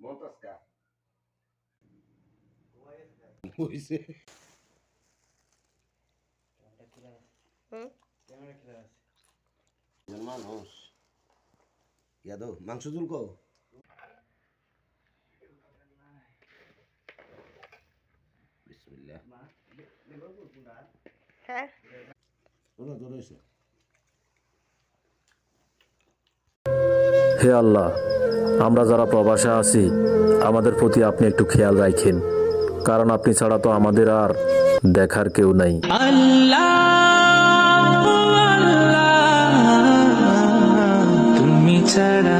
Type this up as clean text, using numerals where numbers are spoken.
মন্তাজকা হইছে মানুষ ইয়াদো মাংস ঝুল কো বিসমিল্লাহ হ্যাঁ ওরা ধরেছে হে আল্লাহ, আমরা যারা প্রবাসে আছি আমাদের প্রতি আপনি একটু খেয়াল রাখেন, কারণ আপনি ছাড়া তো আমাদের আর দেখার কেউ নাই। তুমি ছাড়া